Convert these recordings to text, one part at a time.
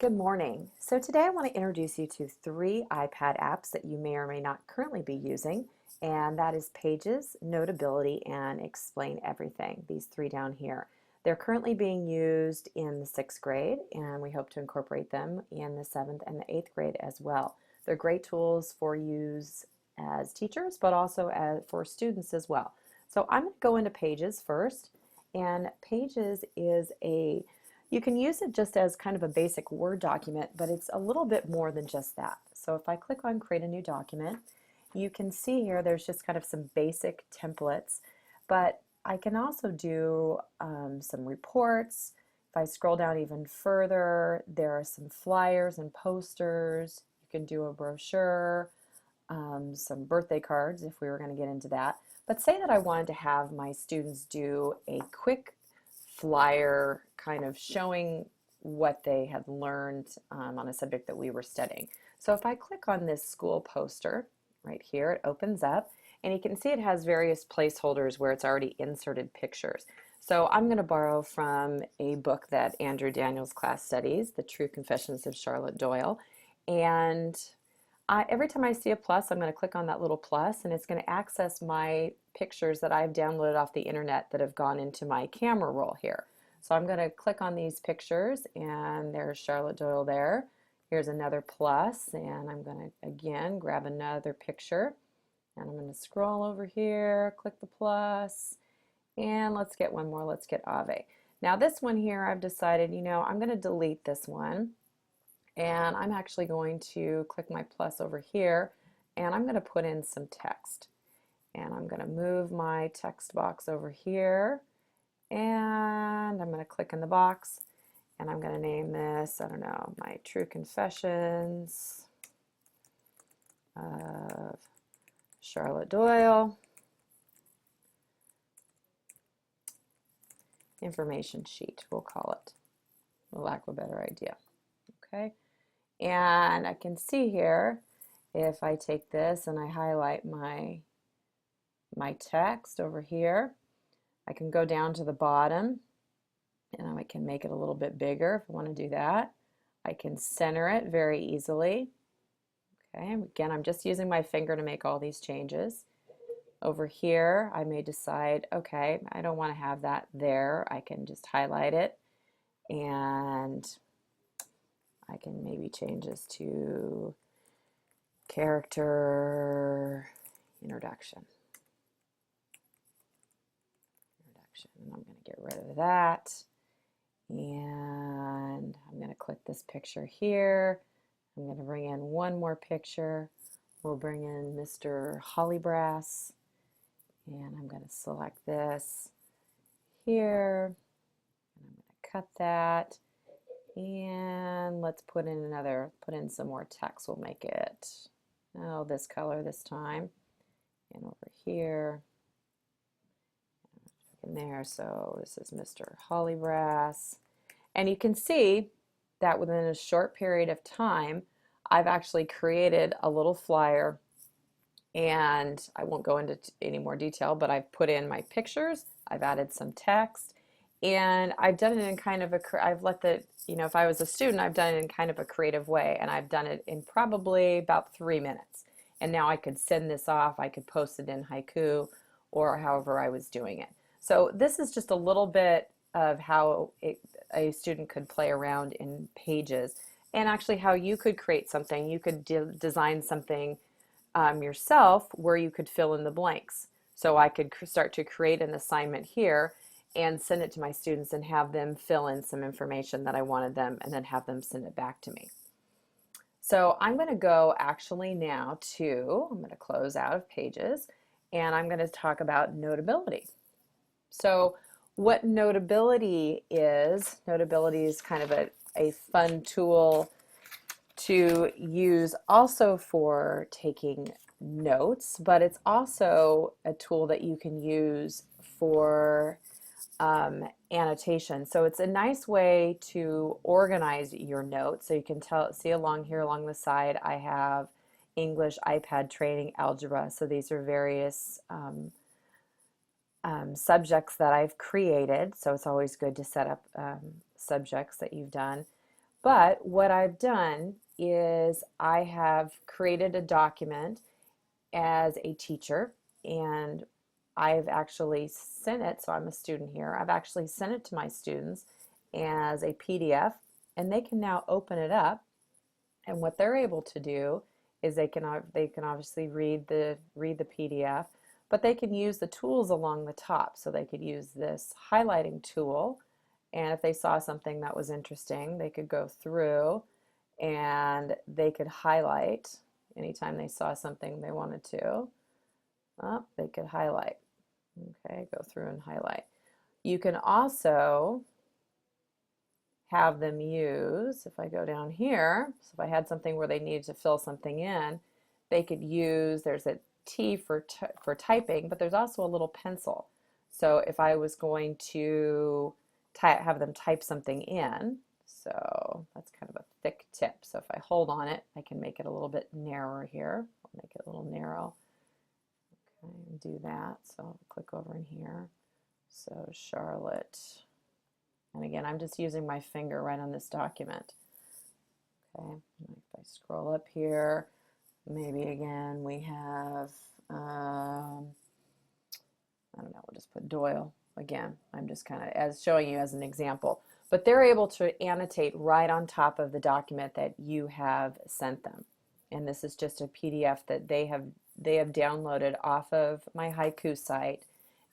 Good morning. So today I want to introduce you to three iPad apps that you may or may not currently be using, and that is Pages, Notability, and Explain Everything, these three down here. They're currently being used in the 6th grade, and we hope to incorporate them in the 7th and the 8th grade as well. They're great tools for use as teachers, but also for students as well. So I'm going to go into Pages first, and Pages is you can use it just as kind of a basic Word document, but it's a little bit more than just that. So if I click on Create a New Document, you can see here there's just kind of some basic templates, but I can also do some reports. If I scroll down even further, there are some flyers and posters. You can do a brochure, some birthday cards if we were going to get into that. But say that I wanted to have my students do a quick flyer kind of showing what they had learned on a subject that we were studying. So if I click on this school poster right here, it opens up and you can see it has various placeholders where it's already inserted pictures. So I'm going to borrow from a book that Andrew Daniels' class studies, The True Confessions of Charlotte Doyle, and every time I see a plus, I'm going to click on that little plus and it's going to access my pictures that I've downloaded off the internet that have gone into my camera roll here. So I'm going to click on these pictures and there's Charlotte Doyle there. Here's another plus and I'm going to again grab another picture and I'm going to scroll over here, click the plus, and let's get one more. Let's get Ave. Now this one here I've decided, I'm going to delete this one. And I'm actually going to click my plus over here and I'm going to put in some text. And I'm going to move my text box over here and I'm going to click in the box and I'm going to name this, I don't know, My True Confessions of Charlotte Doyle Information Sheet, we'll call it, for lack of a better idea. Okay. And I can see here, if I take this and I highlight my text over here, I can go down to the bottom and I can make it a little bit bigger if I want to do that. I can center it very easily. Okay, again, I'm just using my finger to make all these changes. Over here, I may decide, okay, I don't want to have that there. I can just highlight it and I can maybe change this to character introduction. And I'm going to get rid of that. And I'm going to click this picture here. I'm going to bring in one more picture. We'll bring in Mr. Hollybrass. And I'm going to select this here. And I'm going to cut that. And let's put in some more text. We'll make it, this color this time. And over here, in there. So this is Mr. Hollybrass. And you can see that within a short period of time, I've actually created a little flyer. And I won't go into any more detail, but I've put in my pictures, I've added some text, and I've done it in kind of I've let the, if I was a student, I've done it in kind of a creative way, and I've done it in probably about 3 minutes. And now I could send this off, I could post it in Haiku, or however I was doing it. So this is just a little bit of how a student could play around in Pages, and actually how you could create something. You could design something yourself where you could fill in the blanks. So I could start to create an assignment here and send it to my students and have them fill in some information that I wanted them and then have them send it back to me. So I'm going to go actually now I'm going to close out of Pages and I'm going to talk about Notability. So what Notability is kind of a fun tool to use also for taking notes, but it's also a tool that you can use for annotation. So it's a nice way to organize your notes. So you can see along here along the side I have English, iPad training, algebra. So these are various subjects that I've created. So it's always good to set up subjects that you've done. But what I've done is I have created a document as a teacher, and I've actually sent it, so I'm a student here, I've actually sent it to my students as a PDF, and they can now open it up, and what they're able to do is they can obviously read the PDF, but they can use the tools along the top. So they could use this highlighting tool, and if they saw something that was interesting, they could go through and they could highlight anytime they saw something they wanted to. They could highlight. Okay, go through and highlight. You can also have them use, if I go down here, so if I had something where they needed to fill something in, they could use, there's a T for typing, but there's also a little pencil. So if I was going to have them type something in, so that's kind of a thick tip. So if I hold on it, I can make it a little bit narrower here. I'll make it a little narrow. Okay, and do that. So I'll click over in here. So Charlotte. And again, I'm just using my finger right on this document. Okay, if I scroll up here, maybe again we have, I don't know, we'll just put Doyle. Again, I'm just kind of as showing you as an example. But they're able to annotate right on top of the document that you have sent them. And this is just a PDF that they have downloaded off of my Haiku site,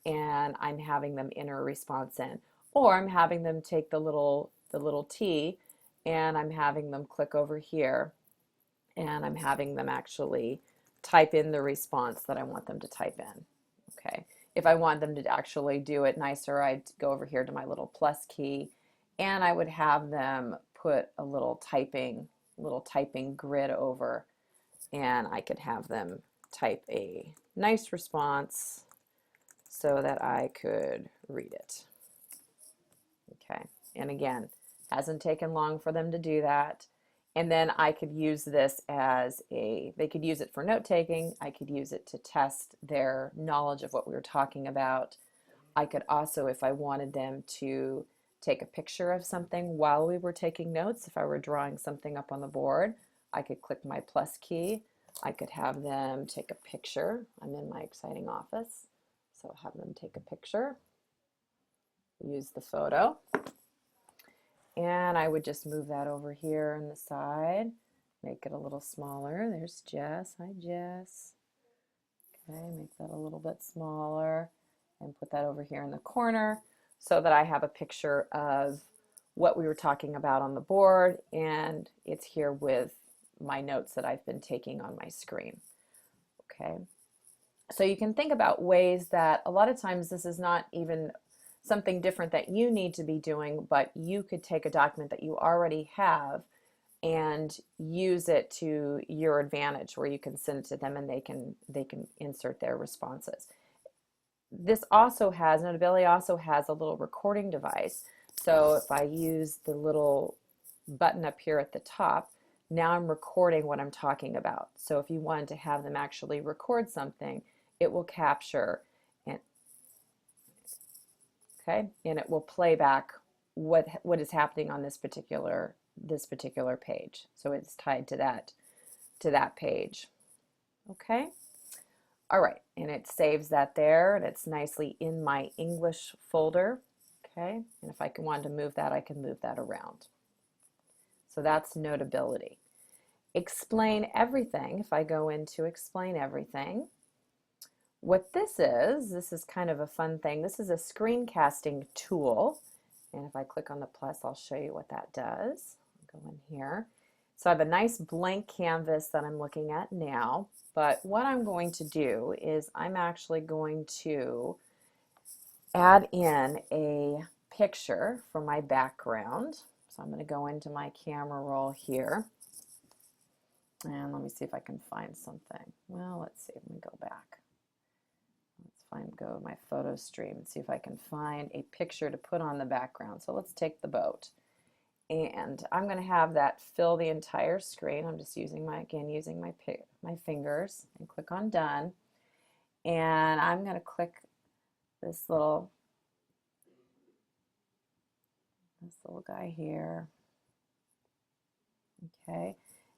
and I'm having them enter a response in. Or I'm having them take the little T, and I'm having them click over here, and I'm having them actually type in the response that I want them to type in. Okay. If I want them to actually do it nicer, I'd go over here to my little plus key, and I would have them put a little typing grid over, and I could have them type a nice response so that I could read it. Okay, and again, hasn't taken long for them to do that. And then I could use this as they could use it for note taking. I could use it to test their knowledge of what we were talking about. I could also, if I wanted them to take a picture of something while we were taking notes, if I were drawing something up on the board, I could click my plus key. I could have them take a picture. I'm in my exciting office, so have them take a picture. Use the photo, and I would just move that over here on the side, make it a little smaller. There's Jess. Hi, Jess. Okay, make that a little bit smaller and put that over here in the corner so that I have a picture of what we were talking about on the board, and it's here with my notes that I've been taking on my screen. Okay, so you can think about ways that a lot of times this is not even something different that you need to be doing, but you could take a document that you already have and use it to your advantage, where you can send it to them and they can insert their responses. This also has, Notability also has a little recording device. So if I use the little button up here at the top, now I'm recording what I'm talking about. So if you wanted to have them actually record something, it will capture, and okay, and it will play back what is happening on this particular page. So it's tied to that page. Okay. All right, and it saves that there, and it's nicely in my English folder. Okay, and if I wanted to move that, I can move that around. So that's Notability. Explain Everything. If I go into Explain Everything, what this is kind of a fun thing. This is a screencasting tool, and if I click on the plus, I'll show you what that does. I'll go in here. So I have a nice blank canvas that I'm looking at now, but what I'm going to do is I'm actually going to add in a picture for my background. So I'm going to go into my camera roll here, and let me see if I can find something. Well, let's see. Let me go back. Go to my photo stream and see if I can find a picture to put on the background. So let's take the boat, and I'm going to have that fill the entire screen. I'm just using my fingers, and click on Done, and I'm going to click this little guy here, Okay,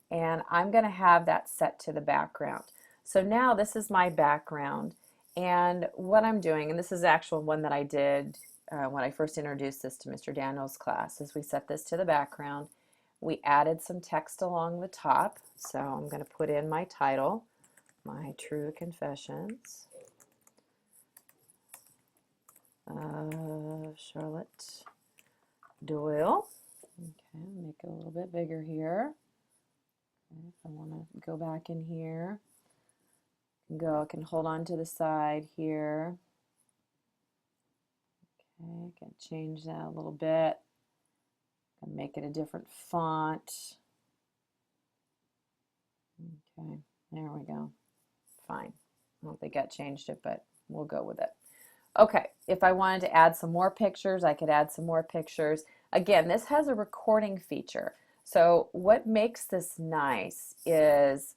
and I'm going to have that set to the background. So now this is my background, and what I'm doing, and this is the actual one that I did when I first introduced this to Mr. Daniel's class, is we set this to the background. We added some text along the top, so I'm going to put in my title, My True Confessions of Charlotte Doyle. Okay, make it a little bit bigger here. Okay, if I want to go back in here, I can hold on to the side here. Okay, I can change that a little bit and make it a different font. Okay, there we go. Fine. I don't think I changed it, but we'll go with it. Okay, if I wanted to add some more pictures, I could add some more pictures. Again, this has a recording feature. So what makes this nice is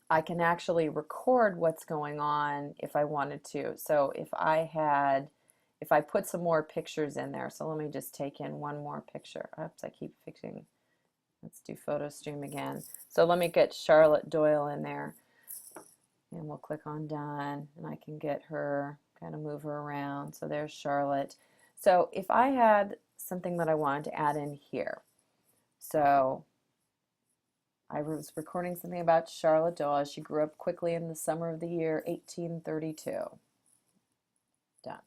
I can actually record what's going on if I wanted to. So if I put some more pictures in there, so let me just take in one more picture. Oops, I keep fixing. Let's do photo stream again. So let me get Charlotte Doyle in there, and we'll click on done, and I can get her, kind of move her around. So there's Charlotte. So if I had something that I wanted to add in here, so I was recording something about Charlotte Doyle. She grew up quickly in the summer of the year 1832. Done.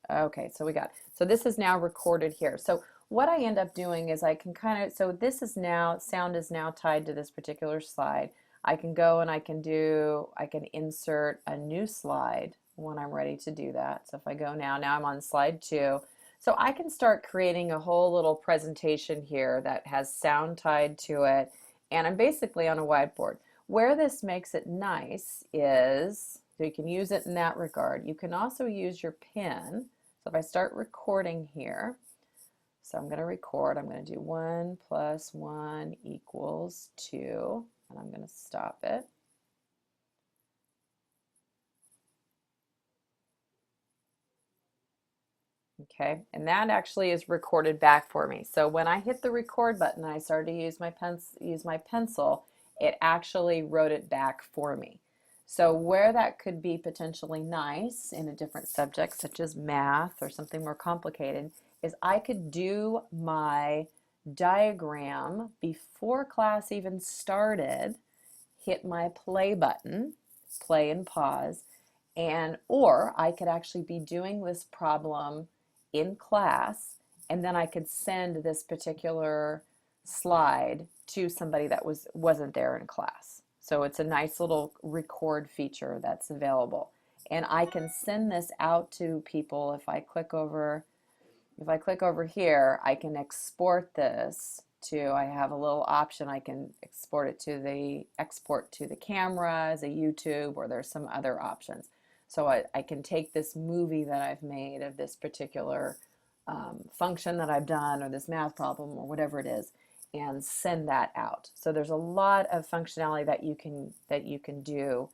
Okay, so we got, so this is now recorded here. So what I end up doing is I can kind of, so this is now, sound is now tied to this particular slide. I can go and I can insert a new slide when I'm ready to do that. So if I go now I'm on slide 2. So I can start creating a whole little presentation here that has sound tied to it, and I'm basically on a whiteboard. Where this makes it nice is, so you can use it in that regard. You can also use your pen. So if I start recording here, so I'm going to record, I'm going to do 1 + 1 = 2, and I'm going to stop it. Okay, and that actually is recorded back for me. So when I hit the record button and I started to use my pencil, it actually wrote it back for me. So where that could be potentially nice in a different subject, such as math or something more complicated, is I could do my diagram before class even started, hit my play button, play and pause, or I could actually be doing this problem in class, and then I could send this particular slide to somebody that wasn't there in class. So it's a nice little record feature that's available. And I can send this out to people. If I click over here, I can export this to, I have a little option, I can export to the camera as a YouTube, or there's some other options. So I can take this movie that I've made of this particular function that I've done, or this math problem, or whatever it is, and send that out. So there's a lot of functionality that you can do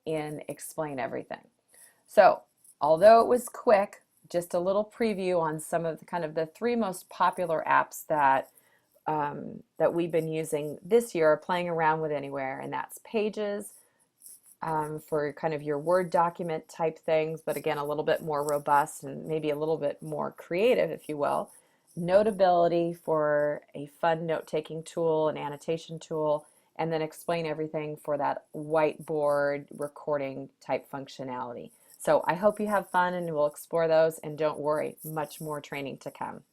in Explain Everything. So although it was quick, just a little preview on some of the kind of the 3 most popular apps that that we've been using this year, playing around with anywhere, and that's Pages for kind of your Word document type things, but again, a little bit more robust and maybe a little bit more creative, if you will. Notability for a fun note-taking tool, an annotation tool, and then Explain Everything for that whiteboard recording type functionality. So I hope you have fun and we'll explore those, and don't worry, much more training to come.